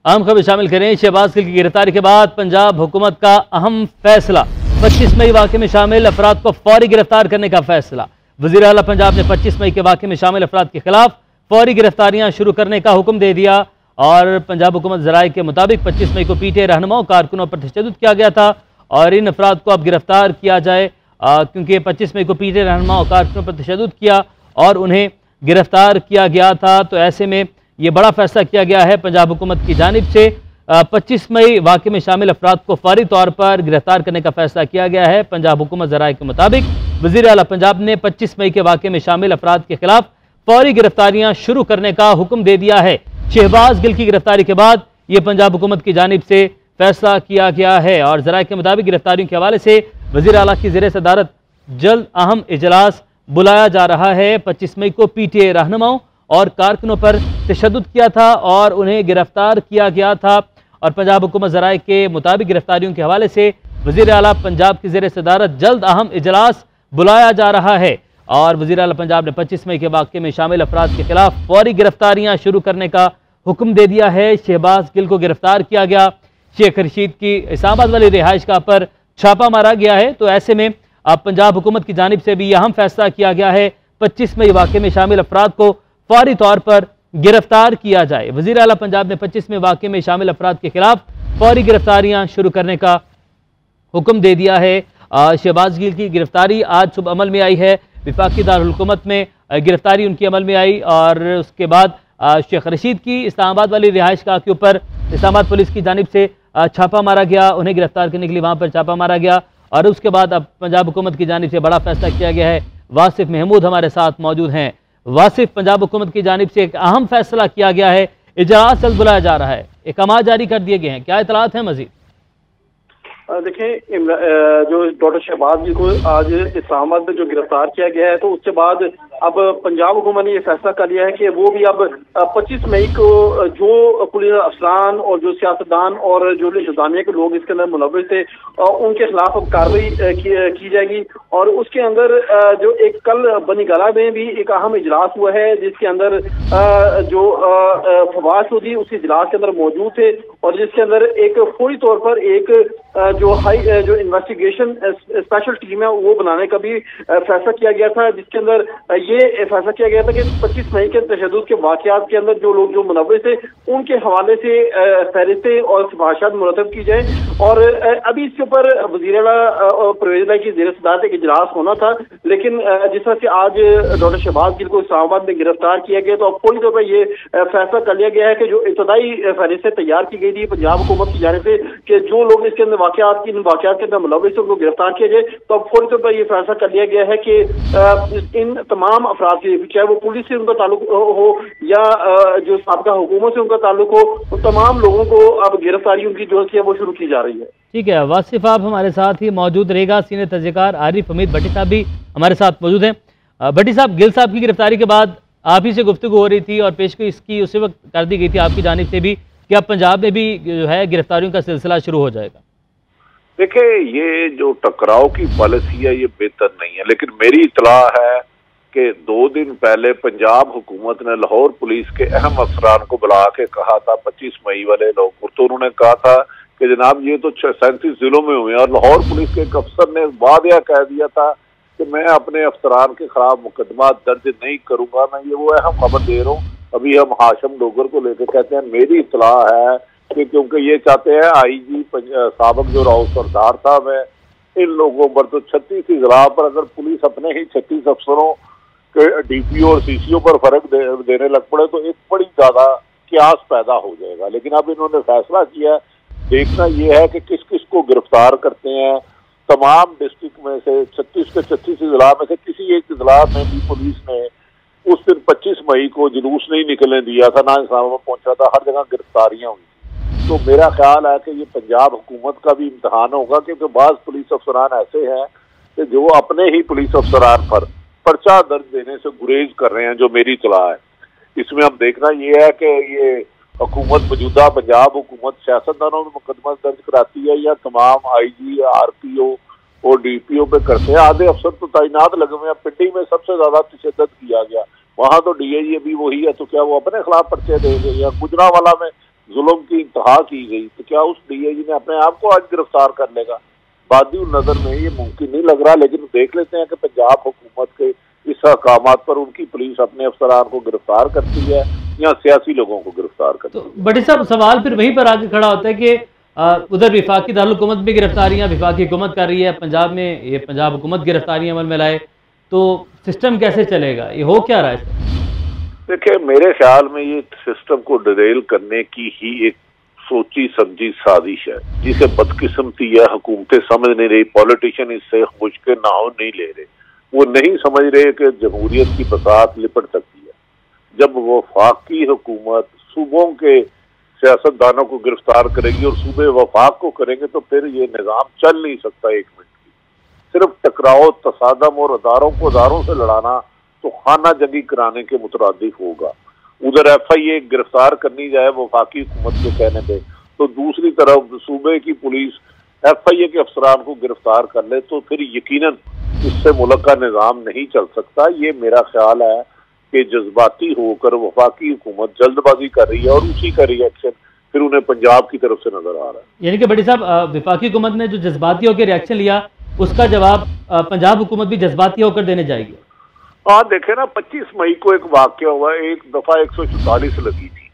अहम खबर शामिल करें। शहबाज गिल की गिरफ्तारी के बाद पंजाब हुकूमत का अहम फैसला। 25 मई वाक़े में शामिल अफराद को फौरी गिरफ्तार करने का फैसला। वज़ीर आला पंजाब ने 25 मई के वाक़े में शामिल अफराद के खिलाफ फौरी गिरफ्तारियां शुरू करने का हुक्म दे दिया। और पंजाब हुकूमत ज़राए के मुताबिक 25 मई को पीटीआई रहनुमाओं कारकुनों पर तशद्दुद किया गया था और इन अफराद को अब गिरफ्तार किया जाए, क्योंकि 25 मई को पीटीआई रहनुमाओं कारकुनों पर तशद्दुद किया और उन्हें गिरफ्तार किया गया था। तो ऐसे में ये बड़ा फैसला किया गया है पंजाब हुकूमत की जानिब से। 25 मई वाक़े में शामिल अफराद को फौरी तौर पर गिरफ्तार करने का फैसला किया गया है। पंजाब हुकूमत ज़राए के मुताबिक वज़ीर आला पंजाब ने 25 मई के वाक़े में शामिल अफराद के खिलाफ फौरी गिरफ्तारियां शुरू करने का हुक्म दे दिया है। शहबाज गिल की गिरफ्तारी के बाद ये पंजाब हुकूमत की जानिब से फैसला किया गया है और ज़राए के मुताबिक गिरफ्तारियों के हवाले से वज़ीर आला की ज़ेर सदारत जल्द अहम इजलास बुलाया जा रहा है। 25 मई को पीटीआई रहनुमाओं और कारकुनों पर तशद्दुद किया था और उन्हें गिरफ्तार किया गया था और पंजाब हुकूमत ज़राए के मुताबिक गिरफ्तारियों के हवाले से वज़ीर आला पंजाब की ज़ेर सदारत जल्द अहम इजलास बुलाया जा रहा है। और वज़ीर आला पंजाब ने 25 मई के वाक़े में शामिल अफराद के खिलाफ फौरी गिरफ्तारियां शुरू करने का हुक्म दे दिया है। शहबाज गिल को गिरफ्तार किया गया। शेख रशीद की इस्लामाबाद वाली रिहाइशगाह पर छापा मारा गया है। तो ऐसे में अब पंजाब हुकूमत की जानिब से भी अहम फैसला किया गया है 25 मई वाक़े में शामिल अफराद को फौरी तौर पर गिरफ्तार किया जाए। वज़ीर आला पंजाब ने 25 मई वाक़े में शामिल अफराद के खिलाफ फौरी गिरफ्तारियां शुरू करने का हुक्म दे दिया है। शहबाज गिल की गिरफ्तारी आज सुबह अमल में आई है। वफाकी दारुल हुकूमत में गिरफ्तारी उनकी अमल में आई और उसके बाद शेख रशीद की इस्लामाबाद वाली रिहाइशगाह के ऊपर इस्लामाबाद पुलिस की जानिब से छापा मारा गया। उन्हें गिरफ्तार करने के लिए वहाँ पर छापा मारा गया और उसके बाद अब पंजाब हुकूमत की जानिब से बड़ा फैसला किया गया है। वासिफ महमूद हमारे साथ मौजूद हैं। वासिफ, पंजाब हुकूमत की जानिब से एक अहम फैसला किया गया है, इजलास जल्द बुलाया जा रहा है, अहकाम जारी कर दिए गए हैं, क्या इतलात हैं मजीद? देखिए, जो डॉक्टर शहबाज जी को आज इस्लामाबाद में जो गिरफ्तार किया गया है, तो उसके बाद अब पंजाब हुकूमत ने ये फैसला कर लिया है कि वो भी अब 25 मई को जो पुलिस अफसरान और जो सियासतदान और जो इंतजामिया के लोग इसके अंदर मुलव्विस थे उनके खिलाफ अब कार्रवाई की जाएगी। और उसके अंदर जो एक कल बनीगला में भी एक अहम इजलास हुआ है जिसके अंदर जो फवाद चौधरी उस इजलास के अंदर मौजूद थे और जिसके अंदर एक फौरी तौर पर एक जो इन्वेस्टिगेशन स्पेशल टीम है वो बनाने का भी फैसला किया गया था, जिसके अंदर ये फैसला किया गया था कि 25 मई के तशद्दुद के वाक़यात के अंदर जो लोग जो मुलव्विस थे उनके हवाले से फहरिस्तें और सिफारिशात मुरतब की जाए। और अभी इसके ऊपर वज़ीर आला और परवेज़ इलाही की ज़ेर सदारत एक इजलास होना था, लेकिन जिस तरह से आज डॉक्टर शहबाज गिल को इस्लामाबाद में गिरफ्तार किया गया तो अब पूरी तौर पर ये फैसला कर लिया गया है कि जो इब्तदाई फहरिस्तें तैयार की गई थी पंजाब हुकूमत की जानिब से कि जो लोग इसके अंदर वाक़यात के अंदर मुलव्विस को गिरफ्तार किया जाए, तो अब फौरी तौर पर यह फैसला कर लिया गया है कि इन तमाम अफराद से, चाहे वो पुलिस से उनका ताल्लुक हो या जो साबका हुकूमत से उनका ताल्लुक हो, उन तमाम लोगों को अब गिरफ्तारी उनकी जो है वो शुरू की जा रही है। ठीक है वासिफ, आप हमारे साथ ही मौजूद रहेगा। सीनियर तर्जुमार आरिफ हमीद भट्टी साहब भी हमारे साथ मौजूद हैं। भट्टी साहब, गिल साहब की गिरफ्तारी के बाद आप ही से गुफ्तगू हो रही थी और पेशगोई इसकी उसी वक्त कर दी गई थी आपकी जानिब से भी कि अब पंजाब में भी जो है गिरफ्तारियों का सिलसिला शुरू हो जाएगा। देखिए, ये जो टकराव की पॉलिसी है ये बेहतर नहीं है, लेकिन मेरी इतला है कि 2 दिन पहले पंजाब हुकूमत ने लाहौर पुलिस के अहम अफसरान को बुला के कहा था 25 मई वाले लोग, तो उन्होंने कहा था कि जनाब ये तो 37 जिलों में हुए और लाहौर पुलिस के एक अफसर ने वादिया कह दिया था कि मैं अपने अफसरान के खिलाफ मुकदमा दर्ज नहीं करूंगा। मैं ये वो अहम खबर दे रहा हूँ। अभी हम हाशम डोगर को लेकर कहते हैं, मेरी इतला है कि क्योंकि ये चाहते हैं आईजी साबक जो राव सरदार साहब है, इन लोगों पर तो 36 इजला पर अगर पुलिस अपने ही 36 अफसरों के डीपीओ और सीसीओ पर फर्क देने लग पड़े तो एक बड़ी ज्यादा क्यास पैदा हो जाएगा। लेकिन अब इन्होंने फैसला किया, देखना यह है कि किस किस को गिरफ्तार करते हैं। तमाम डिस्ट्रिक्ट में से 36 के 36 इजला में से किसी एक इजला में भी पुलिस ने उस दिन 25 मई को जुलूस नहीं निकलने दिया था, ना इस्लामाबाद पहुंचा था, हर जगह गिरफ्तारियां हुई। तो मेरा ख्याल है कि ये पंजाब हुकूमत का भी इम्तहान होगा, क्योंकि बाज़ पुलिस अफसरान ऐसे हैं कि जो अपने ही पुलिस अफसरान पर पर्चा दर्ज देने से गुरेज कर रहे हैं, जो मेरी इत्तला है। इसमें अब देखना ये है कि ये हुकूमत मौजूदा पंजाब हुकूमत सियासतदानों में मुकदमा दर्ज कराती है या तमाम आईजी आरपीओ और डीपीओ पे करते हैं। आधे अफसर तो तैनात लगे हुए हैं। पिंडी में सबसे ज्यादा तशद्दुद किया गया, वहां तो डीआईजी भी वही है, तो क्या वो अपने खिलाफ पर्चे देंगे? या गुजरांवाला में जुल्म की इंतहा की गई, तो क्या उस डीआईजी ने अपने आप को आज गिरफ्तार कर लेगा? बादी नजर में ये मुमकिन नहीं लग रहा, लेकिन देख लेते हैं कि पंजाब हुकूमत के इस अहकामात पर उनकी पुलिस अपने अफसरान को गिरफ्तार करती है या सियासी लोगों को गिरफ्तार करती है। तो बड़े साहब सवाल फिर वहीं पर आके खड़ा होता है कि उधर विफाकी दारुल हुकूमत में गिरफ्तारियां विफाकी हुकूमत कर रही है, पंजाब में ये पंजाब हुकूमत गिरफ्तारियां अमल में लाए, तो सिस्टम कैसे चलेगा? ये हो क्या रहा है? देखिए, मेरे ख्याल में ये सिस्टम को डिरेल करने की ही एक सोची समझी साजिश है, जिसे बदकिस्मती है हुकूमतें समझ नहीं रही, पॉलिटिशियन इससे मुश्किल नाव नहीं ले रहे। वो नहीं समझ रहे कि जमहूरियत की बसात लिपट सकती है। जब वफाकी हुकूमत सूबों के सियासतदानों को गिरफ्तार करेगी और सूबे वफाक को करेंगे तो फिर ये निज़ाम चल नहीं सकता। एक मिनट की सिर्फ टकराव, तसादम और अदारों को अदारों से लड़ाना तो खाना जंगी कराने के मुतरादिफ होगा। उधर FIA गिरफ्तार करनी जाए वफाकी हुकूमत के कहने पे, तो दूसरी तरफ सूबे की पुलिस FIA के अफसरान को गिरफ्तार कर ले, तो फिर यकीनन इससे मुल्क का निज़ाम नहीं चल सकता। ये मेरा ख्याल है कि जज्बाती होकर वफाकी हुकूमत जल्दबाजी कर रही है और उसी का रिएक्शन फिर उन्हें पंजाब की तरफ से नजर आ रहा है। यानी कि बड़ी साहब विफाकी हुकूमत ने जो जज्बाती होकर रिएक्शन लिया, उसका जवाब पंजाब हुकूमत भी जज्बाती होकर देने जाएगी। हाँ, देखे ना, 25 मई को एक वाक्य हुआ, एक दफा 144 लगी थी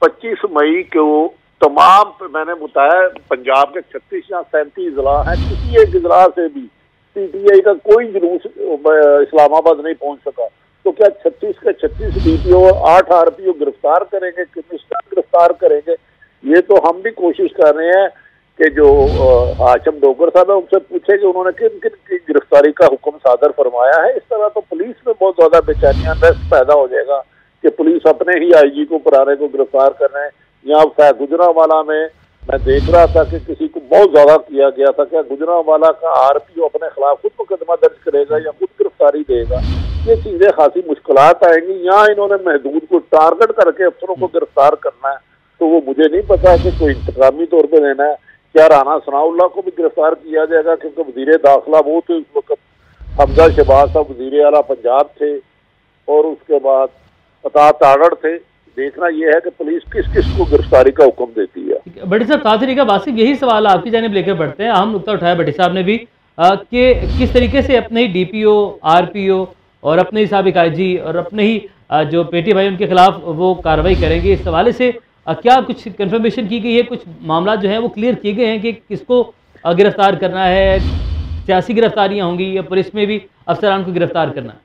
25 मई को। तमाम मैंने बताया पंजाब के 36 या 37 जिला हैं, किसी एक जिला से भी PTI का कोई जुलूस इस्लामाबाद नहीं पहुंच सका। तो क्या 36 के 36 DPO और 8 RPO गिरफ्तार करेंगे, कमिश्नर गिरफ्तार करेंगे? ये तो हम भी कोशिश कर रहे हैं कि जो हाशम डोगर साहब है उनसे पूछे कि उन्होंने किन किन की गिरफ्तारी का हुक्म सादर फरमाया है। इस तरह तो पुलिस में बहुत ज्यादा बेचैनी, अनरेस्ट पैदा हो जाएगा कि पुलिस अपने ही IG को पुराने को गिरफ्तार कर रहे हैं। यहाँ गुजरांवाला में मैं देख रहा था कि किसी को बहुत ज्यादा किया गया था। क्या गुजरांवाला का RPO अपने खिलाफ खुद मुकदमा दर्ज करेगा या खुद गिरफ्तारी देगा? ये चीजें खासी मुश्किलात आएंगी। यहाँ इन्होंने महदूद को टारगेट करके अफसरों को गिरफ्तार करना है, तो वो मुझे नहीं पता कि कोई इंतकामी तौर पर लेना है। क्या राना सनाउल्लाह को भी गिरफ्तार किया जाएगा? क्योंकि वजीर दाखिला वो तो इस वक्त हमजा शहबाज साहब वजीर आला पंजाब थे और उसके बाद अता ताड़ड़ थे। देखना यह है कि पुलिस किस किस को गिरफ्तारी का हुक्म देती है। भट्टी साहब ताज़री का वासिफ यही सवाल आपकी जानिब लेकर बढ़ते हैं। अहम नुकता उठाया भट्टी साहब ने भी कि किस तरीके से अपने ही DPO RPO और अपने ही साबिक IG और अपने ही जो पेटी भाई उनके खिलाफ वो कार्रवाई करेंगे। इस हवाले से क्या कुछ कंफर्मेशन की गई है? कुछ मामला जो है वो क्लियर किए गए हैं कि किसको गिरफ्तार करना है? सियासी गिरफ्तारियां होंगी या पुलिस में भी अफसरान को गिरफ्तार करना है?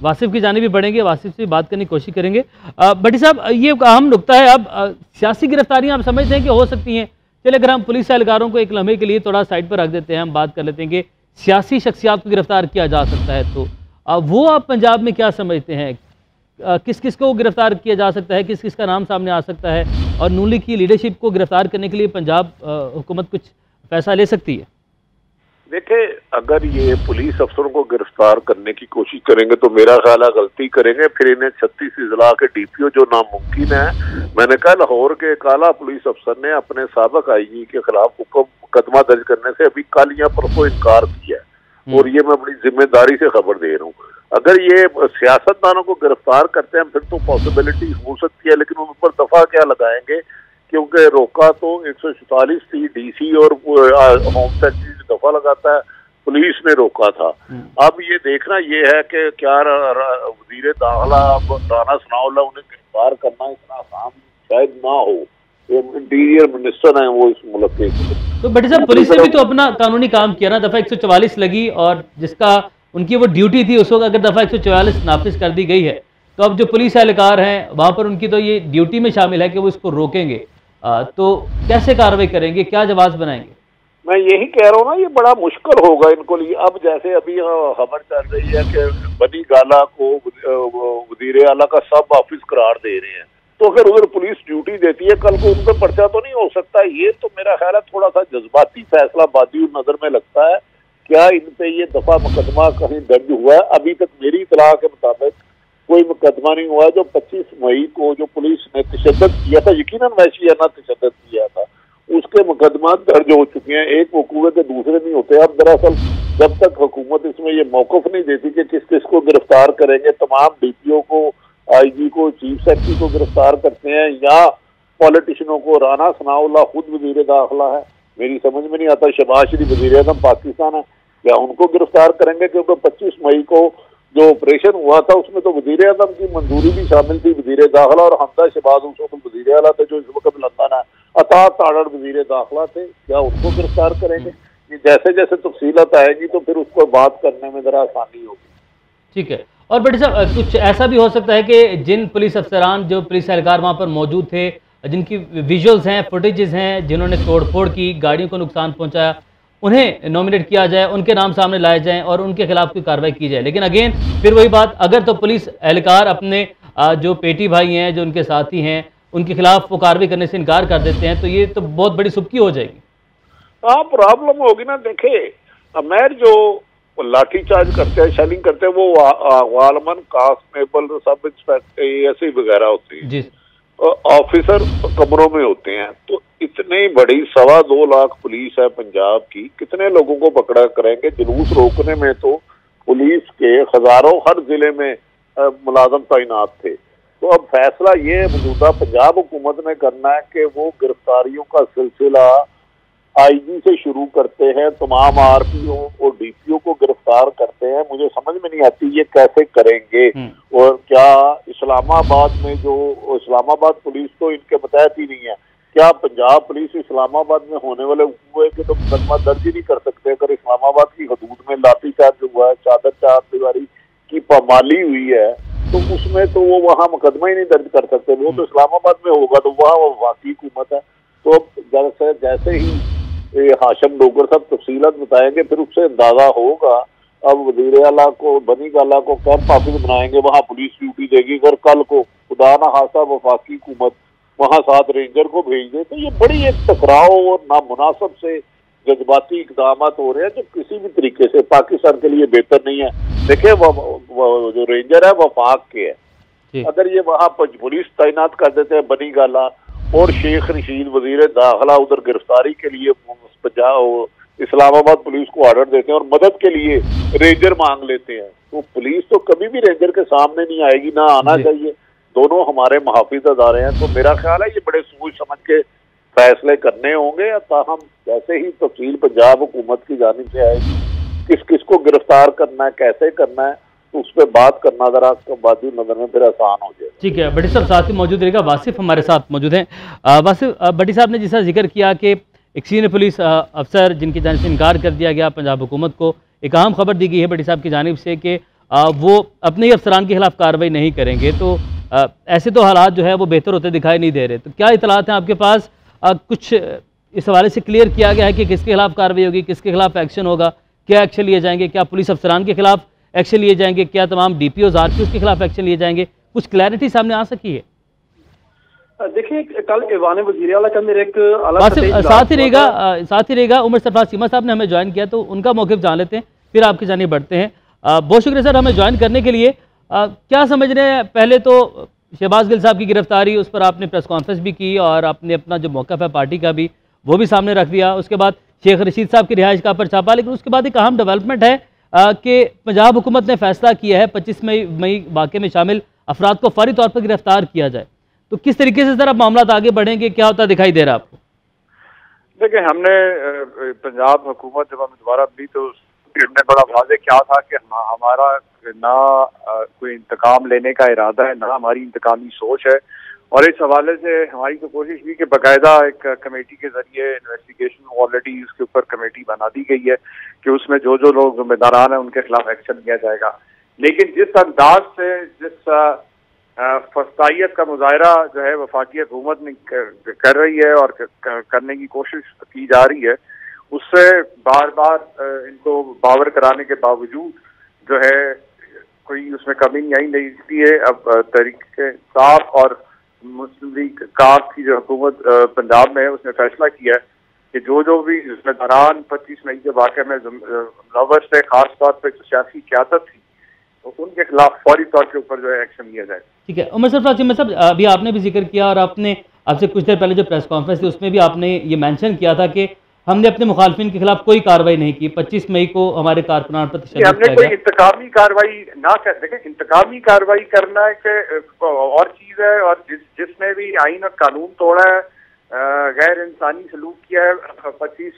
वासिफ की जानिब भी बढ़ेंगे, वासिफ से बात करने की कोशिश करेंगे। भट्टी साहब ये अहम नुकता है। अब सियासी गिरफ्तारियां आप समझते हैं कि हो सकती हैं? चलिए अगर हम पुलिस एहलकारों को एक लम्हे के लिए थोड़ा साइड पर रख देते हैं, हम बात कर लेते हैं कि सियासी शख्सियात को गिरफ्तार किया जा सकता है, तो वो आप पंजाब में क्या समझते हैं? किस किस को गिरफ्तार किया जा सकता है, किस किस का नाम सामने आ सकता है, और नून लीग की लीडरशिप को गिरफ्तार करने के लिए पंजाब हुकूमत कुछ फैसला ले सकती है? देखिए, अगर ये पुलिस अफसरों को गिरफ्तार करने की कोशिश करेंगे तो मेरा ख्याल है गलती करेंगे। फिर इन्हें 36 जिला के DPO जो नामुमकिन है, मैंने कहा लाहौर के एक आला पुलिस अफसर ने अपने साबिक IG के खिलाफ मुकदमा दर्ज करने से अभी कल या परसों इनकार किया है, और ये मैं बड़ी जिम्मेदारी से खबर दे रहा हूँ। अगर ये सियासतदानों को गिरफ्तार करते हैं फिर तो पॉसिबिलिटी हो सकती है, लेकिन उन पर दफा क्या लगाएंगे? क्योंकि रोका तो 144 थी DC और होम सेक्रेटरी दफा लगाता है, पुलिस ने रोका था। अब ये देखना ये है कि क्या वजीर दाखिला राना सनाउल्लाह उन्हें गिरफ्तार करना इतना आसान शायद ना हो। इंटीरियर मिनिस्टर हैं वो इस मुल्क के। तो भट्टी साहब पुलिस ने भी तो अपना कानूनी काम किया ना, दफा 144 लगी और जिसका उनकी वो ड्यूटी थी उस वक्त अगर दफा 144 नाफिज कर दी गई है, तो अब जो पुलिस एहलकार हैं वहाँ पर उनकी तो ये ड्यूटी में शामिल है कि वो इसको रोकेंगे, तो कैसे कार्रवाई करेंगे, क्या जवाब बनाएंगे? मैं यही कह रहा हूँ ना, ये बड़ा मुश्किल होगा इनको लिए। अब जैसे अभी खबर चल रही है कि बनी गाला को वजीर आला का सब ऑफिस करार दे रहे हैं, तो फिर उधर पुलिस ड्यूटी देती है, कल को उन पर पर्चा तो नहीं हो सकता? ये तो मेरा ख्याल है थोड़ा सा जज्बाती फैसला बादी नजर में लगता है। क्या इन पे ये दफा मुकदमा कहीं दर्ज हुआ है? अभी तक मेरी इतला के मुताबिक कोई मुकदमा नहीं हुआ। जो 25 मई को जो पुलिस ने तशद्दुद किया था, यकीनन वहशियाना तशद्दुद किया था, उसके मुकदमा दर्ज हो चुके हैं। एक वकूवे के दूसरे नहीं होते। अब दरअसल जब तक हुकूमत इसमें ये मौक़िफ़ नहीं देती कि किस किस को गिरफ्तार करेंगे, तमाम DPO को आईजी को, चीफ सेक्रेटरी को गिरफ्तार करते हैं या पॉलिटिशियनों को। राना सनाउल्लाह खुद वजीर दाखिला है, मेरी समझ में नहीं आता। शहबाज शरीफ वजीर आज़म पाकिस्तान है, क्या उनको गिरफ्तार करेंगे? क्योंकि 25 मई को जो ऑपरेशन हुआ था उसमें तो वजीर आज़म की मंजूरी भी शामिल थी, वजीर दाखिला, और हमदा शहबाज उस वक्त वजीर आला थे जो इस वक्त लंदन है, अता ताड़ड़ वजीर दाखिला थे, क्या उनको गिरफ्तार करेंगे? ये जैसे जैसे तफसीलत आएगी तो फिर उसको बात करने में जरा आसानी होगी। ठीक है। और बड़ी साहब, कुछ ऐसा भी हो सकता है कि जिन पुलिस अफसरान, जो पुलिस एहलकार वहाँ पर मौजूद थे, जिनकी विजुअल्स हैं, फुटेजेस हैं, जिन्होंने तोड़फोड़ की, गाड़ियों को नुकसान पहुंचाया, उन्हें नॉमिनेट किया जाए, उनके नाम सामने लाए जाएं और उनके खिलाफ कोई कार्रवाई की जाए। लेकिन अगेन फिर वही बात, अगर तो पुलिस एहलकार अपने जो पेटी भाई हैं, जो उनके साथी हैं, उनके खिलाफ वो कार्रवाई करने से इनकार कर देते हैं, तो ये तो बहुत बड़ी सुबकी हो जाएगी। हाँ, प्रॉब्लम होगी ना। देखे, अमेर जो लाठीचार्ज करते हैं, शेलिंग करते हैं, वो वालमन, कांस्टेबल, सब इंस्पेक्टर, एएसआई वगैरह होती है जी, ऑफिसर कमरों में होते हैं। तो इतनी बड़ी 2.25 लाख पुलिस है पंजाब की, कितने लोगों को पकड़ा करेंगे? जुलूस रोकने में तो पुलिस के हजारों हर जिले में मुलाजम तैनात थे। तो अब फैसला ये मौजूदा पंजाब हुकूमत ने करना है कि वो गिरफ्तारियों का सिलसिला आईजी से शुरू करते हैं, तमाम आरपीओ और डीपीओ को गिरफ्तार करते हैं। मुझे समझ में नहीं आती ये कैसे करेंगे। और क्या इस्लामाबाद में जो इस्लामाबाद पुलिस तो इनके बतायत ही नहीं है, क्या पंजाब पुलिस इस्लामाबाद में होने वाले हुए कि तो मुकदमा दर्ज ही नहीं कर सकते? अगर इस्लामाबाद की हदूद में लाठीचार्ज हुआ है, चादर चार दीवारी की पामाली हुई है, तो उसमें तो वो वहाँ मुकदमा ही नहीं दर्ज कर सकते। वो तो इस्लामाबाद में होगा, तो वहाँ वफाकी हुकूमत है। तो अब जैसे ही हाशम डोगर साहब तफसीलत बताएंगे फिर उससे अंदाजा होगा। अब वजीर आला को, बनी गाला को कैंप ऑफिस बनाएंगे, वहाँ पुलिस ड्यूटी देगी। अगर कल को खुदा ना खास्ता वफाकी हुकूमत वहाँ 7 रेंजर को भेज दे, तो ये बड़ी एक टकराव और नामुनासिब से जज्बाती इकदाम हो रहे हैं जो किसी भी तरीके से पाकिस्तान के लिए बेहतर नहीं है। देखिए, वो जो रेंजर है वफाक के है, अगर ये वहाँ पुलिस तैनात कर देते हैं बनी गाला और शेख रशीद वजीर दाखिला उधर गिरफ्तारी के लिए इस्लामाबाद पुलिस को ऑर्डर देते हैं और मदद के लिए रेंजर मांग लेते हैं, तो पुलिस तो कभी भी रेंजर के सामने नहीं आएगी, ना आना चाहिए। दोनों हमारे मुहाफिज अदारे हैं, तो मेरा ख्याल है ये बड़े सोच समझ के फैसले करने होंगे। ताहम जैसे ही तफसील पंजाब हुकूमत की जानिब से आएगी, किस किस को गिरफ्तार करना है, कैसे करना है, तो उस पर बात करना जरा वादी नजर में फिर आसान हो जाएगा। ठीक है, बड़ी साहब साथ ही मौजूद रहेगा। वासिफ हमारे साथ मौजूद हैं। वासिफ, बड़ी साहब ने जैसा जिक्र किया कि एक सीनियर पुलिस अफसर जिनकी जानिब से इनकार कर दिया गया, पंजाब हुकूमत को एक अहम खबर दी गई है बड़ी साहब की जानिब से कि वो अपने ही अफसरान के खिलाफ कार्रवाई नहीं करेंगे। तो ऐसे तो हालात जो है वो बेहतर होते दिखाई नहीं दे रहे। तो क्या इतलात हैं आपके पास? कुछ इस हवाले से क्लियर किया गया है कि किसके खिलाफ कार्रवाई होगी, किसके खिलाफ एक्शन होगा, क्या एक्शन लिए जाएंगे? क्या पुलिस अफसरान के खिलाफ एक्शन लिए जाएंगे? क्या तमाम डीपीओ आरपीओ के खिलाफ एक्शन लिए जाएंगे? कुछ क्लैरिटी सामने आ सकी है? देखिए, कल ऐवान वज़ीर आला का मेरे एक साथ ही रहेगा उमर सरफराज चीमा साहब ने हमें ज्वाइन किया, तो उनका मौक़िफ़ जान लेते हैं, फिर आपकी जानिब बढ़ते हैं। बहुत शुक्रिया सर हमें ज्वाइन करने के लिए। क्या समझ रहे हैं? पहले तो शहबाज गिल साहब की गिरफ्तारी, उस पर आपने प्रेस कॉन्फ्रेंस भी की और आपने अपना जो मौक़िफ़ है पार्टी का भी वो भी सामने रख दिया। उसके बाद शेख रशीद साहब की रिहाइश का पर छापा, लेकिन उसके बाद एक अहम डेवलपमेंट है कि पंजाब हुकूमत ने फैसला किया है 25 मई वाक़े में शामिल अफराद को फौरी तौर पर गिरफ्तार किया जाए। तो किस तरीके से सर अब मामला आगे बढ़ेंगे, क्या होता दिखाई दे रहा है आपको? देखिए, हमने पंजाब हुकूमत जब हमें दोबारा मिली तो हमने बड़ा वाज़ेह क्या था कि हमारा ना कोई इंतकाम लेने का इरादा है, ना हमारी इंतकामी सोच है। और इस हवाले से हमारी तो कोशिश भी कि बाकायदा एक कमेटी के जरिए इन्वेस्टिगेशन ऑलरेडी उसके ऊपर कमेटी बना दी गई है कि उसमें जो जो लोग जिम्मेदारान हैं उनके खिलाफ एक्शन लिया जाएगा। लेकिन जिस अंदाज से, जिस फस्तायत का मुजाहरा जो है वफाकी हुकूमत ने कर रही है और करने की कोशिश की जा रही है, उससे बार बार इनको बावर कराने के बावजूद जो है कोई उसमें कमी नहीं आई। नहीं, इसलिए अब तहरीक इंसाफ और मुस्लिम लीग काफ की जो हुकूमत पंजाब में है उसने फैसला किया है कि जो जो भी जिम्मेदारान 25 मई के वाक़े में मुलव्वस थे, खास तौर पर जो सियासी क़यादत थी, तो उनके खिलाफ फौरी तौर के ऊपर जो है एक्शन लिया जाए। ठीक है, उमर सरफराज चीमा साहब, अभी आपने भी जिक्र किया और आपने आपसे कुछ देर पहले जो प्रेस कॉन्फ्रेंस थी उसमें भी आपने ये मेंशन किया था कि हमने अपने मुखालफिन के खिलाफ कोई कार्रवाई नहीं की। 25 मई को हमारे कारकुनान पर तशद्दुद हमने किया कोई गया। इंतकामी कार्रवाई ना कर, देखें इंतकामी कार्रवाई करना एक और चीज है, और जिसने भी आईन और कानून तोड़ा है, गैर इंसानी सलूक किया है, 25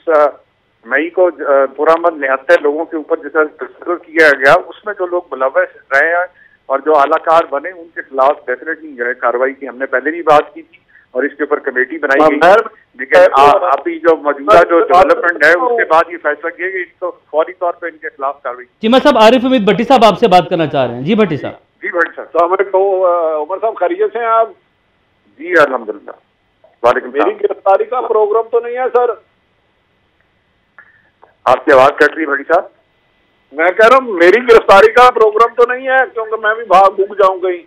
मई को पुरअमन 79 लोगों के ऊपर जिस तशद्दुद किया गया, उसमें जो लोग मुलव्वस रहे हैं और जो आलाकार बने, उनके खिलाफ डेफिनेटली जो है कार्रवाई की हमने पहले भी बात की थी और इसके ऊपर कमेटी बनाई गई। लेकिन अभी जो मौजूदा जो डेवलपमेंट है उसके बाद ये फैसला किया कि इसको फौरी तौर पर इनके खिलाफ कार्रवाई। चीमा साहब, आरिफ उम्मीद भट्टी साहब आपसे बात करना चाह रहे हैं। जी भट्टी साहब। जी भट्टी साहब। उमर साहब खैरियत से हैं आप? जी अल्हम्दुलिल्लाह। वालेकुम। मेरी गिरफ्तारी का प्रोग्राम तो नहीं है सर? आपकी आवाज कट रही है भट्टी साहब। मैं कह रहा हूँ मेरी गिरफ्तारी का प्रोग्राम तो नहीं है, क्योंकि मैं भी भाग जाऊंगा ही।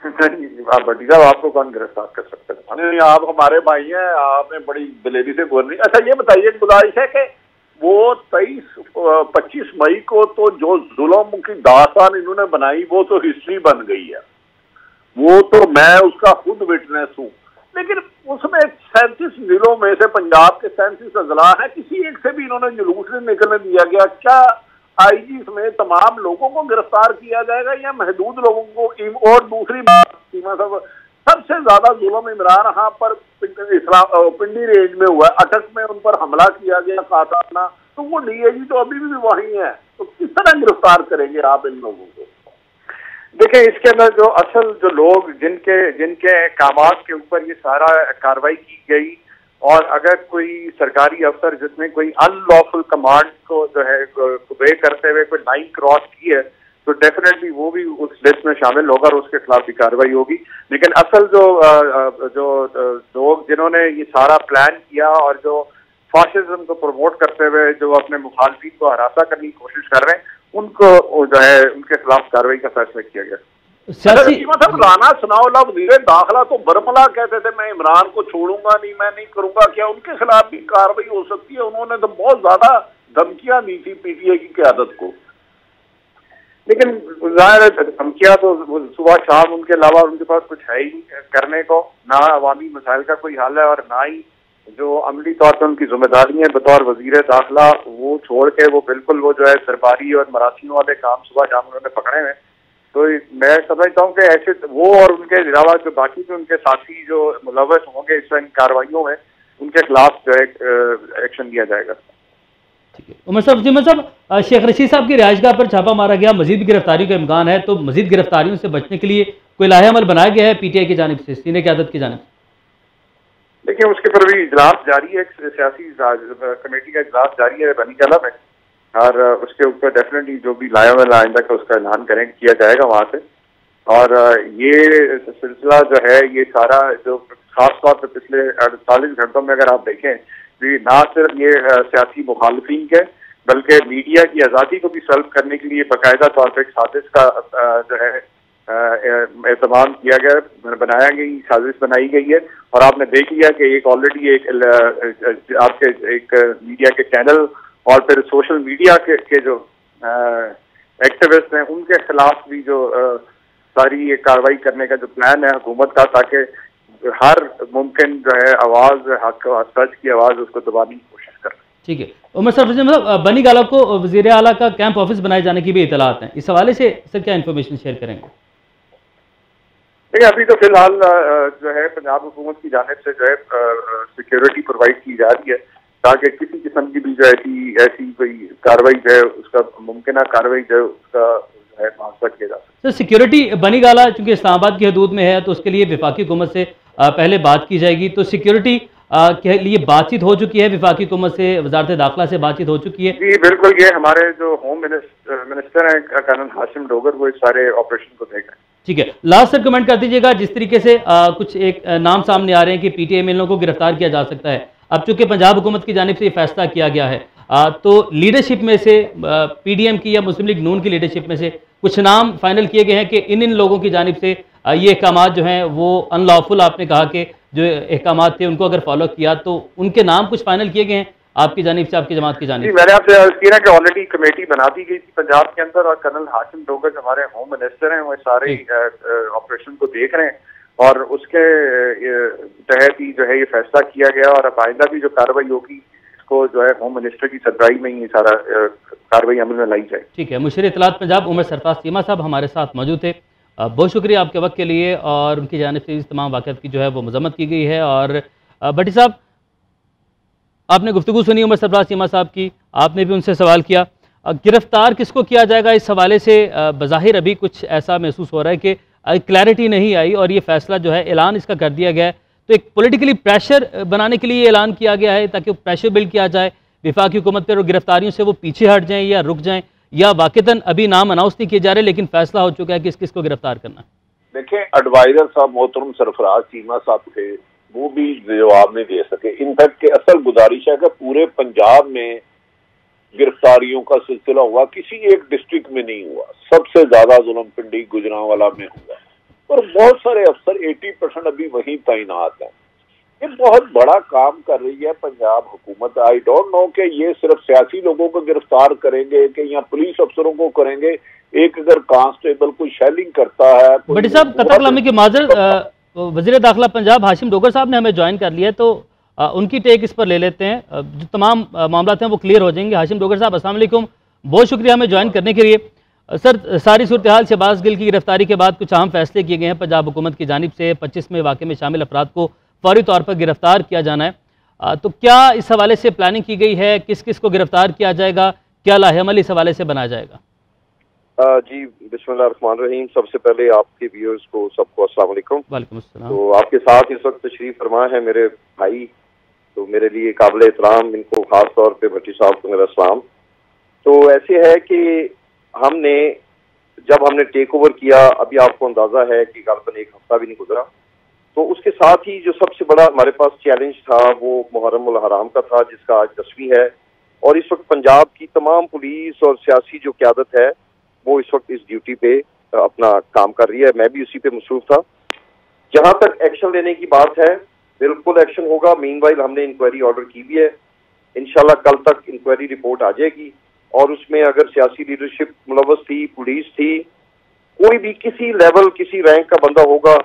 आप भट्टी साहब, आपको कौन गिरफ्तार कर सकता है? नहीं, आप हमारे भाई हैं, आपने बड़ी दिलेरी से बोल रही। अच्छा ये बताइए, गुजारिश है कि वो 25 मई को तो जो जुल्म की दास्तान इन्होंने बनाई वो तो हिस्ट्री बन गई है, वो तो मैं उसका खुद विटनेस हूँ। लेकिन उसमें 37 जिलों में से पंजाब के 37 अजला है, किसी एक से भी इन्होंने जुलूस नहीं निकलने दिया गया। क्या आईजी समेत तमाम लोगों को गिरफ्तार किया जाएगा या महदूद लोगों को? और दूसरी बात, सीमा साहब, सबसे ज्यादा जुल्म इमरान खां पर पिंडी रेंज में हुआ, अटक में उन पर हमला किया गया काताना, तो वो डीआईजी तो अभी भी वहीं है, तो किस तरह गिरफ्तार करेंगे आप इन लोगों को? देखिए, इसके अंदर जो असल जो लोग जिनके कामात के ऊपर ये सारा कार्रवाई की गई, और अगर कोई सरकारी अफसर जिसने कोई अनलॉफुल कमांड को जो है वे करते हुए कोई लाइन क्रॉस की है, तो डेफिनेटली वो भी उस लिस्ट में शामिल होगा और उसके खिलाफ भी कार्रवाई होगी। लेकिन असल जो लोग जिन्होंने ये सारा प्लान किया और जो फाशिज्म को प्रमोट करते हुए जो अपने मुखालफिन को हरासा करने की कोशिश कर रहे हैं, उनको जो है उनके खिलाफ कार्रवाई का फैसला किया गया। मतलब राना सनाउल्लाह वज़ीर दाखिला तो बरमला कहते थे मैं इमरान को छोड़ूंगा नहीं, मैं नहीं करूंगा, क्या उनके खिलाफ भी कार्रवाई हो सकती है? उन्होंने तो बहुत ज्यादा धमकियां दी थी पीटीआई की क़यादत को। लेकिन जाहिर है धमकियां तो सुबह शाम उनके अलावा उनके पास कुछ है ही करने को, ना अवामी मसाइल का कोई हल है और ना ही जो अमली तौर पर उनकी जिम्मेदारी है बतौर वज़ीर दाखिला, वो छोड़ के वो बिल्कुल वो जो है सरबारी और मरासियों वाले काम सुबह शाम उन्होंने पकड़े हुए। तो मैं समझता हूँ कि ऐसे वो और उनके अलावा जो बाकी जो उनके साथी जो मुलव्वस होंगे इस इन कार्रवाइयों में, उनके खिलाफ जो है एक्शन लिया जाएगा। ठीक है उमर साहब। जिम्मा साहब, शेख रशीद साहब की रिहाइशगाह पर छापा मारा गया, मजीद गिरफ्तारी का इम्कान है, तो मजीद गिरफ्तारियों से बचने के लिए कोई लाहेअमल बनाया गया है पीटीआई की जानिब से, सीनियर क़यादत की जानिब से? देखिए, उसके पर भी इजलास जारी है, सियासी कमेटी का इजलास जारी है बनी कला में, और उसके ऊपर डेफिनेटली जो भी लाहेअमल आइंदा का उसका ऐलान किया जाएगा वहाँ से। और ये सिलसिला जो है, ये सारा जो खास तौर पर पिछले 48 घंटों में अगर आप देखें, ना सिर्फ ये सियासी मुखालफिन के बल्कि मीडिया की आज़ादी को भी सल्ब करने के लिए बाकायदा तौर पर एक साजिश का जो है एहतमाम किया गया, साजिश बनाई गई है। और आपने देख लिया कि एक ऑलरेडी एक आपके एक मीडिया के चैनल और फिर सोशल मीडिया के जो एक्टिविस्ट हैं, उनके खिलाफ भी जो सारी ये कार्रवाई करने का जो प्लान है हुकूमत का, ताकि हर मुमकिन जो है आवाज़ हक और सच की आवाज़ उसको दबाने की कोशिश कर रहे हैं। ठीक है उमर साहब, मतलब बनी गाला को वज़ीर आला का कैंप ऑफिस बनाए जाने की भी इतलात हैं, इस हवाले से सर क्या इन्फॉर्मेशन शेयर करेंगे? देखिए, अभी तो फिलहाल जो है पंजाब हुकूमत की जानिब से जो है सिक्योरिटी प्रोवाइड की जा रही है, ताकि किसी किस्म की भी जो ऐसी कोई कार्रवाई जो है उसका मुमकिन कार्रवाई जो है उसका जो है मुआवजा किया जा सकता है। सर, सिक्योरिटी बनी गाला चूँकि इस्लामाबाद की हदूद में है, तो उसके लिए वफाकी हुकूमत से पहले बात की जाएगी, तो सिक्योरिटी के लिए बातचीत हो चुकी है, वफाकी हुकूमत से, वजारत दाखिला से बातचीत हो चुकी है? जी बिल्कुल, ये हमारे जो होम मिनिस्टर हैं कर्नल हाशिम डोगर, वो इस सारे ऑपरेशन को देख रहे हैं। ठीक है, लास्ट सर कमेंट कर दीजिएगा, जिस तरीके से कुछ एक नाम सामने आ रहे हैं कि पीटीआई में इन लोगों को गिरफ्तार किया जा सकता है, अब चूंकि पंजाब हुकूमत की जानिब से ये फैसला किया गया है, तो लीडरशिप में से पीडीएम की या मुस्लिम लीग नून की लीडरशिप में से कुछ नाम फाइनल किए गए हैं कि इन लोगों की जानिब से ये अहकाम जो हैं वो अनलॉफुल, आपने कहा कि जो अहकाम थे उनको अगर फॉलो किया, तो उनके नाम कुछ फाइनल किए गए हैं आपकी जानिब से, आपकी जमात की जानिब से? मैंने आपसे अर्ज किया कि ऑलरेडी कमेटी बना दी गई थी पंजाब के अंदर, और कर्नल हाशिम डोगर हमारे होम मिनिस्टर हैं, वो सारे ऑपरेशन को देख रहे हैं, और उसके तहत ही जो है ये फैसला किया गया। और अब आइंदा भी जो कार्रवाई होगी इसको जो है होम मिनिस्टर की सरबराही में ही सारा कार्रवाई अमल में लाई जाए। ठीक है, मुशीर इत्तलात पंजाब उमर सरफराज चीमा साहब हमारे साथ मौजूद थे। बहुत शुक्रिया आपके वक्त के लिए, और उनकी जानिब से इस तमाम वाक़यात की जो है वो मजम्मत की गई है। और भट्टी साहब, आपने गुफ्तगू सुनी उमर सरफराज चीमा साहब की, आपने भी उनसे सवाल किया। गिरफ्तार किसको किया जाएगा, इस हवाले से बज़ाहिर अभी कुछ ऐसा महसूस हो रहा है कि क्लैरिटी नहीं आई, और ये फैसला जो है ऐलान इसका कर दिया गया है। तो एक पॉलिटिकली प्रेशर बनाने के लिए ये ऐलान किया गया है ताकि प्रेशर बिल्ड किया जाए वफाकी हुकूमत पर, और गिरफ्तारियों से वो पीछे हट जाएं या रुक जाएं, या वाक़तन अभी नाम अनाउंस नहीं किए जा रहे लेकिन फैसला हो चुका है कि किस को गिरफ्तार करना। देखें, एडवाइजर साहब मोहतरम सरफराज चीमा साहब थे, वो भी जवाब नहीं दे सके। इनफैक्ट के असल गुजारिश है कि पूरे पंजाब में गिरफ्तारियों का सिलसिला हुआ, किसी एक डिस्ट्रिक्ट में नहीं हुआ। सबसे ज्यादा जुल्म पिंडी गुजरांवाला में हुआ, और बहुत सारे अफसर 80% अभी वहीं तैनात हैं। ये बहुत बड़ा काम कर रही है पंजाब हुकूमत। आई डोंट नो कि ये सिर्फ सियासी लोगों को गिरफ्तार करेंगे कि या पुलिस अफसरों को करेंगे। एक अगर कांस्टेबल कोई शेलिंग करता है, बड़ी साहब कतर कलामी के माजर वज़ीर दाखिला पंजाब हाशिम डोगर साहब ने हमें ज्वाइन कर लिया है, तो उनकी टेक इस पर ले लेते हैं, जो तमाम मामला हैं वो क्लियर हो जाएंगे। हाशिम डोगर साहब अस्सलाम वालेकुम, बहुत शुक्रिया हमें ज्वाइन करने के लिए। सर, सारी सूरत हाल शहबाज गिल की गिरफ्तारी के बाद कुछ अहम फैसले किए गए हैं पंजाब हुकूमत की जानिब से। 25वें वाक़े में शामिल अफराद को फौरी तौर पर गिरफ्तार किया जाना है। तो क्या इस हवाले से प्लानिंग की गई है, किस किस को गिरफ्तार किया जाएगा, क्या लाहेअमल इस हवाले से बनाया जाएगा? जी बिस्मिल्लाहिर्रहमानिर्रहीम। सबसे पहले आपके व्यूअर्स को सबको अस्सलाम वालेकुम। वालेकुम अस्सलाम। तो आपके साथ इस वक्त तशरीफ फरमा है मेरे भाई, तो मेरे लिए काबिल एहतराम, इनको खास तौर पे भट्टी साहब को मेरा सलाम। तो ऐसे है कि जब हमने टेक ओवर किया, अभी आपको अंदाजा है कि गालबन एक हफ्ता भी नहीं गुजरा, तो उसके साथ ही जो सबसे बड़ा हमारे पास चैलेंज था वो मुहर्रम उल हराम का था, जिसका आज 10वीं है। और इस वक्त पंजाब की तमाम पुलिस और सियासी जो क़यादत है वो इस वक्त इस ड्यूटी पे अपना काम कर रही है। मैं भी उसी पे मसरूफ था। जहां तक एक्शन लेने की बात है, बिल्कुल एक्शन होगा। मीनवाइल हमने इंक्वायरी ऑर्डर की भी है, इंशाल्लाह कल तक इंक्वायरी रिपोर्ट आ जाएगी, और उसमें अगर सियासी लीडरशिप मुलव्वस थी, पुलिस थी, कोई भी किसी लेवल किसी रैंक का बंदा होगा,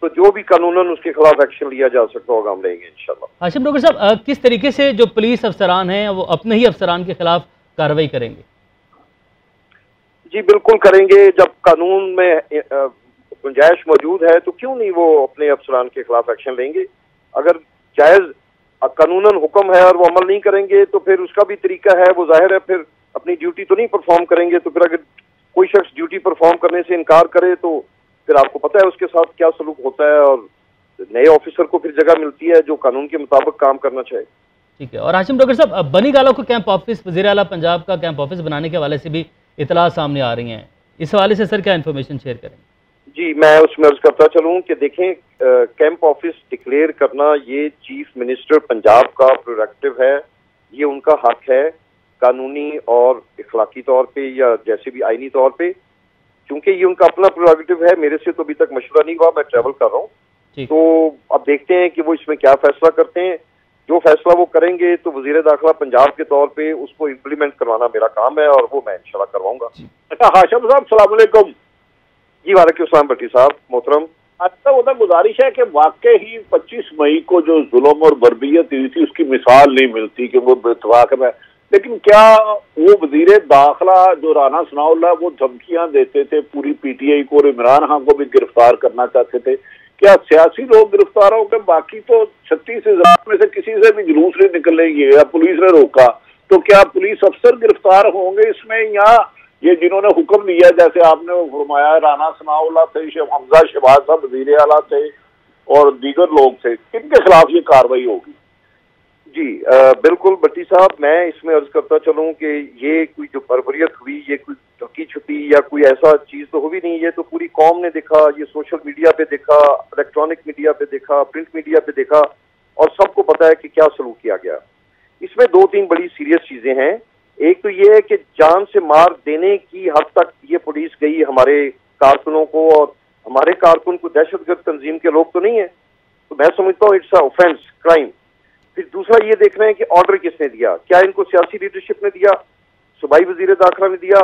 तो जो भी कानूनन उसके खिलाफ एक्शन लिया जा सकता होगा हम लेंगे इंशाल्लाह। हाशिम डोगर साहब, किस तरीके से जो पुलिस अफसरान हैं वो अपने ही अफसरान के खिलाफ कार्रवाई करेंगे? जी बिल्कुल करेंगे। जब कानून में गुंजाइश मौजूद है तो क्यों नहीं वो अपने अफसरान के खिलाफ एक्शन लेंगे। अगर जायज कानूनन हुक्म है और वो अमल नहीं करेंगे तो फिर उसका भी तरीका है, वो जाहिर है फिर अपनी ड्यूटी तो नहीं परफॉर्म करेंगे। तो फिर अगर कोई शख्स ड्यूटी परफॉर्म करने से इनकार करे तो फिर आपको पता है उसके साथ क्या सलूक होता है, और नए ऑफिसर को फिर जगह मिलती है जो कानून के मुताबिक काम करना चाहिए। ठीक है। और हाशिम डोगर साहब, बनी गाला को कैंप ऑफिस, वज़ीर आला पंजाब का कैंप ऑफिस बनाने के हवाले से भी इतला सामने आ रही हैं, इस हवाले से सर क्या इन्फॉर्मेशन शेयर करेंगे? जी मैं उसमें अर्ज करता चलूँ कि देखें, कैंप ऑफिस डिक्लेयर करना ये चीफ मिनिस्टर पंजाब का प्रोडक्टिव है, ये उनका हक है कानूनी और इखलाकी तौर पे या जैसे भी आईनी तौर पे, क्योंकि ये उनका अपना प्रोडक्टिव है। मेरे से तो अभी तक मशवरा नहीं हुआ, मैं ट्रैवल कर रहा हूँ, तो अब देखते हैं कि वो इसमें क्या फैसला करते हैं। जो फैसला वो करेंगे तो वज़ीर दाखिला पंजाब के तौर पे उसको इम्प्लीमेंट करवाना मेरा काम है, और वो मैं इंशाल्लाह करवाऊंगा। अच्छा हाशिम साहब, सलाम अलैकुम। जी वालेकुम सलाम भट्टी साहब मोहतरम। अच्छा, उधर गुजारिश है कि वाकई ही 25 मई को जो जुल्म और बर्बियत हुई थी उसकी मिसाल नहीं मिलती कि वो बेतवाक में, लेकिन क्या वो वजीर दाखिला जो राना सनाउल्लाह वो धमकियां देते थे पूरी PTI को, और इमरान खान को भी गिरफ्तार करना चाहते थे, क्या सियासी लोग गिरफ्तार हो गए? बाकी तो 36,000 में से किसी से भी जुलूस नहीं निकलेंगे या पुलिस ने रोका, तो क्या पुलिस अफसर गिरफ्तार होंगे इसमें, या ये जिन्होंने हुक्म दिया, जैसे आपने फरमाया राना सनाउल्लाह थे, हमजा शहबाज साहब वज़ीर आला थे और दीगर लोग थे, किनके खिलाफ ये कार्रवाई होगी? जी बिल्कुल भट्टी साहब, मैं इसमें अर्ज करता चलूँ कि ये कोई जो बर्बरियत हुई, ये कोई ढकी छुपी या कोई ऐसा चीज़ तो हुई नहीं। ये तो पूरी कौम ने देखा, ये सोशल मीडिया पे देखा, इलेक्ट्रॉनिक मीडिया पे देखा, प्रिंट मीडिया पे देखा, और सबको पता है कि क्या सलूक किया गया। इसमें 2-3 बड़ी सीरियस चीज़ें हैं। एक तो ये है कि जान से मार देने की हद तक ये पुलिस गई हमारे कारकुनों को, और हमारे कारकुन को दहशतगर्द तंजीम के लोग तो नहीं है, तो मैं समझता हूँ इट्स अ ऑफेंस, क्राइम। फिर दूसरा ये देख रहे हैं कि ऑर्डर किसने दिया, क्या इनको सियासी लीडरशिप ने दिया, सूबाई वजीर दाखिला ने दिया,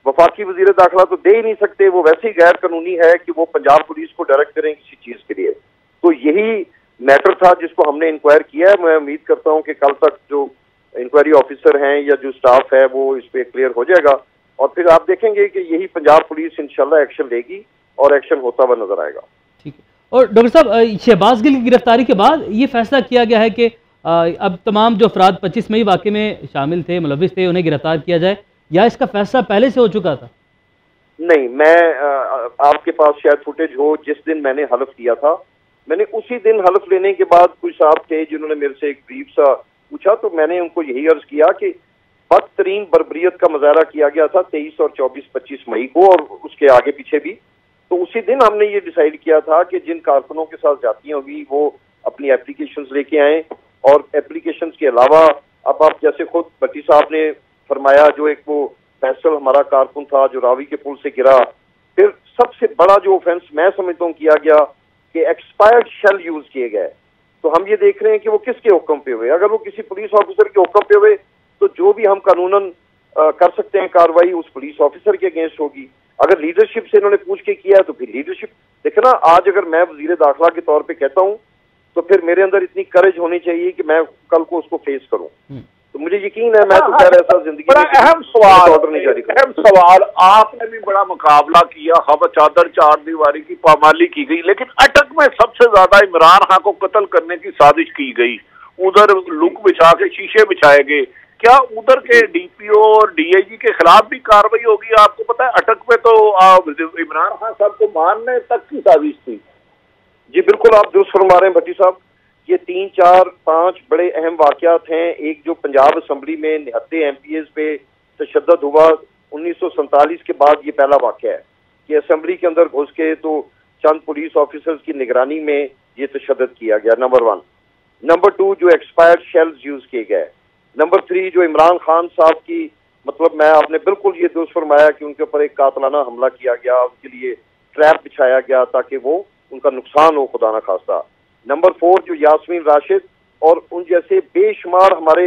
वफाकी वजीर दाखिला तो दे ही नहीं सकते, वो वैसे ही गैर कानूनी है कि वो पंजाब पुलिस को डायरेक्ट करें किसी चीज के लिए। तो यही मैटर था जिसको हमने इंक्वायर किया है। मैं उम्मीद करता हूं कि कल तक जो इंक्वायरी ऑफिसर हैं या जो स्टाफ है वो इस पे क्लियर हो जाएगा, और फिर आप देखेंगे कि यही पंजाब पुलिस इंशाल्लाह एक्शन लेगी और एक्शन होता हुआ नजर आएगा। ठीक है। और डॉक्टर साहब, शहबाज गिल की गिरफ्तारी के बाद ये फैसला किया गया है कि अब तमाम जो अफराद 25 मई वाक़े में शामिल थे, मुलविस थे, उन्हें गिरफ्तार किया जाए, या इसका फैसला पहले से हो चुका था? नहीं, मैं आपके पास शायद फुटेज हो, जिस दिन मैंने हलफ लिया था, मैंने उसी दिन हलफ लेने के बाद कुछ साहब थे जिन्होंने मेरे से एक ब्रीफ सा पूछा, तो मैंने उनको यही अर्ज किया कि बदतरीन बर्बरियत का मुजाहरा किया गया था 23 और 24-25 मई को, और उसके आगे पीछे भी। तो उसी दिन हमने ये डिसाइड किया था कि जिन कारकुनों के साथ जातियां हुई वो अपनी एप्लीकेशंस लेके आए, और एप्लीकेशंस के अलावा अब आप जैसे खुद भट्टी साहब ने फरमाया, जो एक वो फैसल हमारा कारकुन था जो रावी के पुल से गिरा, फिर सबसे बड़ा जो ऑफेंस मैं समझता हूँ किया गया कि एक्सपायर्ड शेल यूज किए गए। तो हम ये देख रहे हैं कि वो किसके हुक्म पे हुए। अगर वो किसी पुलिस ऑफिसर के हुक्म पे हुए तो जो भी हम कानूनन कर सकते हैं कार्रवाई उस पुलिस ऑफिसर के अगेंस्ट होगी। अगर लीडरशिप से इन्होंने पूछ के किया है तो फिर लीडरशिप देखे ना। आज अगर मैं वजीर दाखिला के तौर पे कहता हूँ तो फिर मेरे अंदर इतनी करेज होनी चाहिए कि मैं कल को उसको फेस करूँ। तो मुझे यकीन है मैं तो खैर ऐसा जिंदगी बड़ा अहम सवाल, ऑर्डर नहीं जारी अहम सवाल, आपने भी बड़ा मुकाबला किया, हम चादर चार दीवारी की पामाली की गई, लेकिन अटक में सबसे ज्यादा इमरान खान को कत्ल करने की साजिश की गई। उधर लुक बिछा के शीशे बिछाए गए। क्या उधर के डीपीओ और डीआईजी के खिलाफ भी कार्रवाई होगी? आपको पता है अटक में तो इमरान खान साहब को मारने तक की साजिश थी। जी बिल्कुल, आप दुरुस्त फरमा रहे हैं भट्टी साहब। ये 3, 4, 5 बड़े अहम वाकयात हैं। एक जो पंजाब असम्बली में 79 MPs पे तशद्दुद हुआ 1947 के बाद, ये पहला वाकया है कि असम्बली के अंदर घुस के तो चंद पुलिस ऑफिसर्स की निगरानी में ये तशद्दुद किया गया, नंबर 1। नंबर 2, जो एक्सपायर्ड शेल्स यूज किए गए। नंबर 3, जो इमरान खान साहब की मतलब मैं आपने बिल्कुल ये दुरुस्त फरमाया कि उनके ऊपर एक कातलाना हमला किया गया, उनके लिए ट्रैप बिछाया गया ताकि वो उनका नुकसान हो खुदा ना खास्ता। नंबर 4, जो यास्मीन राशिद और उन जैसे बेशुमार हमारे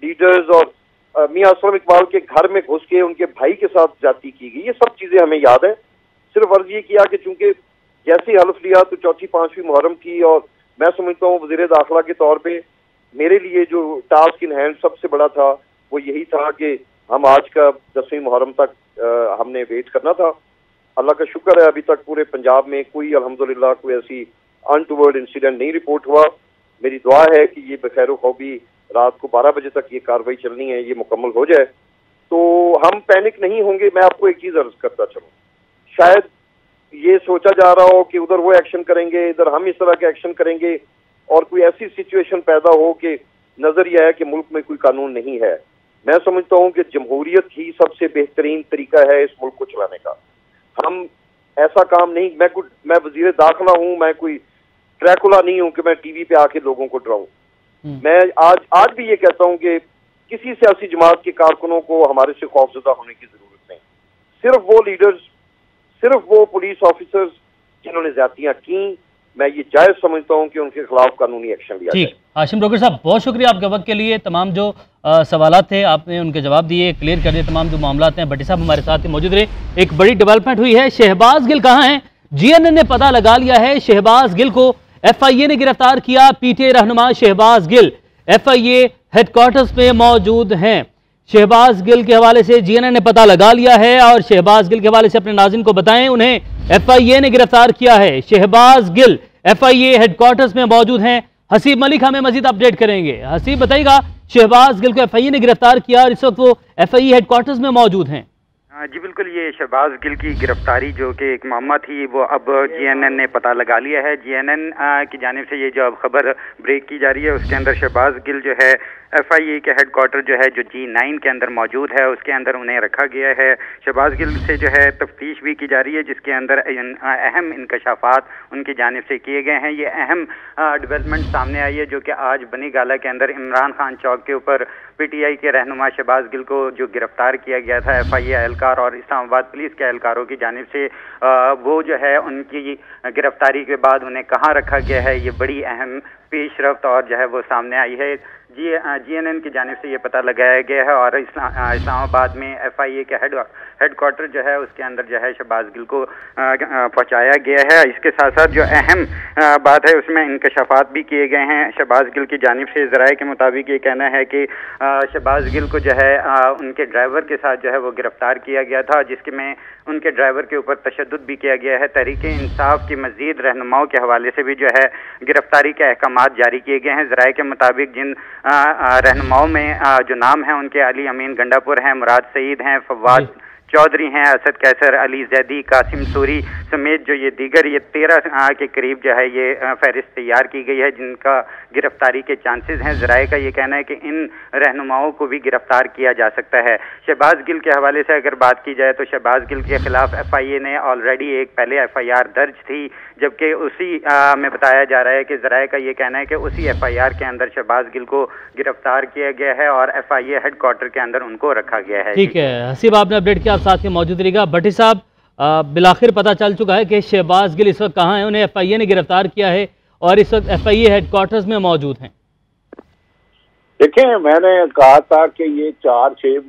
लीडर्स और मियां असलम इकबाल के घर में घुस के उनके भाई के साथ ज्यादती की गई, ये सब चीजें हमें याद है। सिर्फ अर्ज ये किया कि चूंकि जैसे ही हल्फ लिया तो चौथी 5वीं मुहर्रम थी, और मैं समझता हूँ वजीर दाखिला के तौर पे मेरे लिए जो टास्क इन हैंड सबसे बड़ा था वो यही था कि हम आज का 10वीं मुहर्रम तक हमने वेट करना था। अल्लाह का शुक्र है अभी तक पूरे पंजाब में कोई अल्हम्दुलिल्लाह कोई ऐसी अनटूवर्ड इंसिडेंट नहीं रिपोर्ट हुआ। मेरी दुआ है कि ये बखैर खौबी रात को 12 बजे तक ये कार्रवाई चलनी है, ये मुकम्मल हो जाए तो हम पैनिक नहीं होंगे। मैं आपको एक चीज अर्ज करता चलूं, शायद ये सोचा जा रहा हो कि उधर वो एक्शन करेंगे, इधर हम इस तरह के एक्शन करेंगे, और कोई ऐसी सिचुएशन पैदा हो कि नजर यह है कि मुल्क में कोई कानून नहीं है। मैं समझता हूँ कि जमहूरियत ही सबसे बेहतरीन तरीका है इस मुल्क को चलाने का। हम ऐसा काम नहीं, मैं वजीर दाखिला हूँ, मैं कोई ड्रैकुला नहीं हूँ कि मैं टीवी पे आके लोगों को डराऊं। मैं आज भी ये कहता हूँ कि किसी सियासी जमात के कारकुनों को हमारे से खौफजदा होने की जरूरत नहीं। सिर्फ वो लीडर्स, सिर्फ वो पुलिस ऑफिसर्स जिन्होंने ज्यादतियां की, मैं ये जायज समझता हूं कि उनके खिलाफ कानूनी एक्शन लिया जाए। ठीक, हाशिम डॉक्टर साहब बहुत शुक्रिया आपके वक्त के लिए। तमाम जो सवालात थे आपने उनके जवाब दिए, क्लियर कर दिए तमाम जो मामला हैं। भट्टी साहब हमारे साथ मौजूद रहे। एक बड़ी डेवलपमेंट हुई है, शहबाज गिल कहाँ हैं? GNN ने पता लगा लिया है। शहबाज गिल को FIA ने गिरफ्तार किया। PTA रहनुमा शहबाज गिल FIA हेडक्वार्टर्स में मौजूद हैं। शहबाज गिल के हवाले से GNN ने पता लगा लिया है, और शहबाज गिल के हवाले से अपने नाज़रीन को बताएं, उन्हें FIA ने गिरफ्तार किया है। शहबाज गिल FIA हेडक्वार्टर्स में मौजूद हैं। हसीब मलिक हमें मजीद अपडेट करेंगे। हसीब बताइएगा, शहबाज गिल को FIA ने गिरफ्तार किया और इस वक्त वो FIA हेडक्वार्टर्स में मौजूद हैं। जी बिल्कुल, ये शहबाज गिल की गिरफ्तारी जो कि एक मामला थी वो अब GNN ने पता लगा लिया है। GNN की जानिब से ये जो अब खबर ब्रेक की जा रही है उसके अंदर शहबाज गिल जो है FIA के हेडक्वार्टर जो है जो G9 के अंदर मौजूद है उसके अंदर उन्हें रखा गया है। शहबाज गिल से जो है तफ्तीश भी की जा रही है जिसके अंदर अहम इंकशाफात उनकी जानिब से किए गए हैं। ये अहम डेवलपमेंट सामने आई है जो कि आज बनी गाला के अंदर इमरान खान चौक के ऊपर PTI के रहनुमा शहबाज गिल को जो गिरफ्तार किया गया था FIA एहलकार और इस्लामाबाद पुलिस के एहलकारों की जानिब से, वो जो है उनकी गिरफ्तारी के बाद उन्हें कहाँ रखा गया है, ये बड़ी अहम पेशरफ्त और जो है वो सामने आई है। GNN की जानिब से ये पता लगाया गया है और इस्लामाबाद में FIA के हेडक्वार्टर जो है उसके अंदर जो है शहबाज गिल को पहुंचाया गया है। इसके साथ साथ जो अहम बात है उसमें इंकशाफात भी किए गए हैं शहबाज गिल की जानिब से। ज़राए के मुताबिक ये कहना है कि शहबाज गिल को जो है उनके ड्राइवर के साथ जो है वो गिरफ्तार किया गया था, जिसके में उनके ड्राइवर के ऊपर तशद्दुद भी किया गया है। तहरीक इंसाफ की मजीद रहनुमाओं के हवाले से भी जो है गिरफ्तारी के अहकामात जारी किए गए हैं। ज़राए के मुताबिक जिन रहनुमाओं में जो नाम है उनके अली अमीन गंडापुर हैं, मुराद सईद हैं, फवाद चौधरी हैं, असद कैसर, अली जैदी, कासिम सूरी समेत जो ये दीगर ये 13 के करीब जो है ये फहरिस्त तैयार की गई है जिनका गिरफ्तारी के चांसेस हैं। ज़राए का ये कहना है कि इन रहनुमाओं को भी गिरफ्तार किया जा सकता है। शहबाज गिल के हवाले से अगर बात की जाए तो शहबाज गिल के खिलाफ FIA ने ऑलरेडी एक पहले FIR दर्ज थी, जबकि उसी में बताया जा रहा है कि ज़राए का ये कहना है कि उसी FIR के अंदर शहबाज गिल को गिरफ्तार किया गया है और FIA हेडक्वार्टर के अंदर उनको रखा गया है। ठीक है हसीब, आपने अपडेट किया, आप साथ में मौजूद रहिएगा। भट्टी साहब, बिलाखिर पता चल चुका है कि शहबाज गिल इस वक्त कहाँ है, उन्हें FIA ने गिरफ्तार किया है और इस वक्त FIA हेडक्वार्टर्स में मौजूद हैं। देखें, मैंने कहा था कि ये 4-6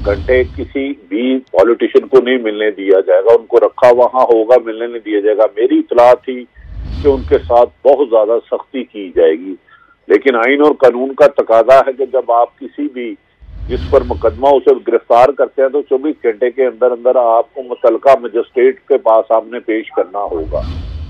घंटे किसी भी पॉलिटिशियन को नहीं मिलने दिया जाएगा, उनको रखा वहां होगा, मिलने नहीं दिया जाएगा। मेरी इतला थी कि उनके साथ बहुत ज्यादा सख्ती की जाएगी, लेकिन आइन और कानून का तकाजा है कि जब आप किसी भी जिस पर मुकदमा उसे गिरफ्तार करते हैं तो 24 घंटे के अंदर अंदर आपको मुतलका मजिस्ट्रेट के पास आपने पेश करना होगा।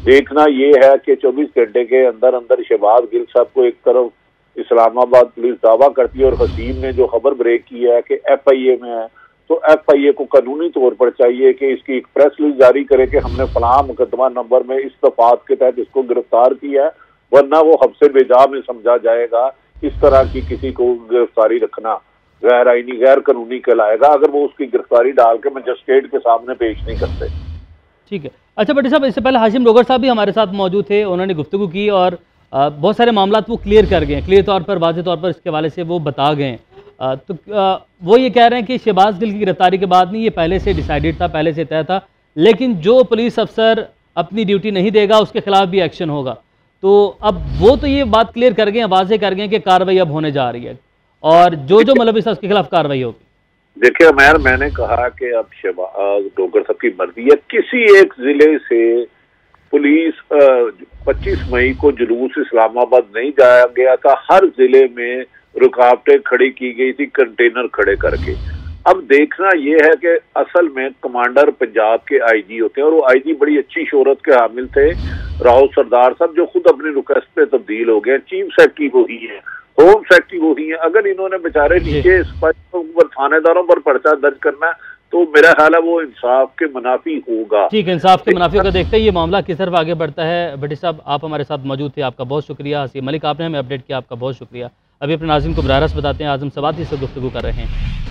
देखना ये है कि 24 घंटे के अंदर अंदर शहबाज गिल साहब को एक तरफ इस्लामाबाद पुलिस दावा करती है और हसीम ने जो खबर ब्रेक की है कि FIA में है, तो FIA को कानूनी तौर पर चाहिए कि इसकी एक प्रेस रिलीज जारी करे कि हमने फलां मुकदमा नंबर में इस दफात के तहत इसको गिरफ्तार किया है, वरना वो हब्से बेजा में समझा जाएगा। इस तरह की किसी को गिरफ्तारी रखना गैर आईनी गैर कानूनी कहलाएगा अगर वो उसकी गिरफ्तारी डाल के मजिस्ट्रेट के सामने पेश नहीं करते। ठीक है, अच्छा भट्टी साहब, इससे पहले हाशिम रोगर साहब भी हमारे साथ मौजूद थे, उन्होंने गुफ्तगू की और बहुत सारे मामला वो क्लियर कर गए, क्लियर तौर पर वाज़ेह तौर पर इसके हवाले से वो बता गए। तो वो ये कह रहे हैं कि शहबाज गिल की गिरफ्तारी के बाद नहीं, ये पहले से डिसाइडेड था, पहले से तय था, लेकिन जो पुलिस अफसर अपनी ड्यूटी नहीं देगा उसके खिलाफ भी एक्शन होगा। तो अब वो तो ये बात क्लियर कर गए, वाज़ेह कर गए कि कार्रवाई अब होने जा रही है और जो जो मुलविस है उसके खिलाफ कार्रवाई होगी। देखिए अमैर, मैंने कहा कि अब शहबाज डोगर साहब की मर्जी है, किसी एक जिले से पुलिस 25 मई को जुलूस इस्लामाबाद नहीं जाया गया था, हर जिले में रुकावटें खड़ी की गई थी कंटेनर खड़े करके। अब देखना यह है कि असल में कमांडर पंजाब के IG होते हैं और वो IG बड़ी अच्छी शोहरत के हामिल थे, राव सरदार साहब, जो खुद अपनी रिक्वेस्ट पे तब्दील हो गए। चीफ सेक्रेटरी वही है, होम सेक्रेटरी वही है। अगर इन्होंने बेचारे नीचे थानेदारों पर पर्चा दर्ज करना है तो मेरा ख्याल है वो इंसाफ के मुनाफी होगा। ठीक है, इंसाफ के मुनाफी का देखते ही ये मामला किस तरफ आगे बढ़ता है। भट्टी साहब, आप हमारे साथ मौजूद थे, आपका बहुत शुक्रिया। हसीम मलिक, आपने हमें अपडेट किया, आपका बहुत शुक्रिया। अभी अपने नाज़रीन को बराह रास्त बताते हैं, आज़म सवाती से गुफ्तगू कर रहे हैं।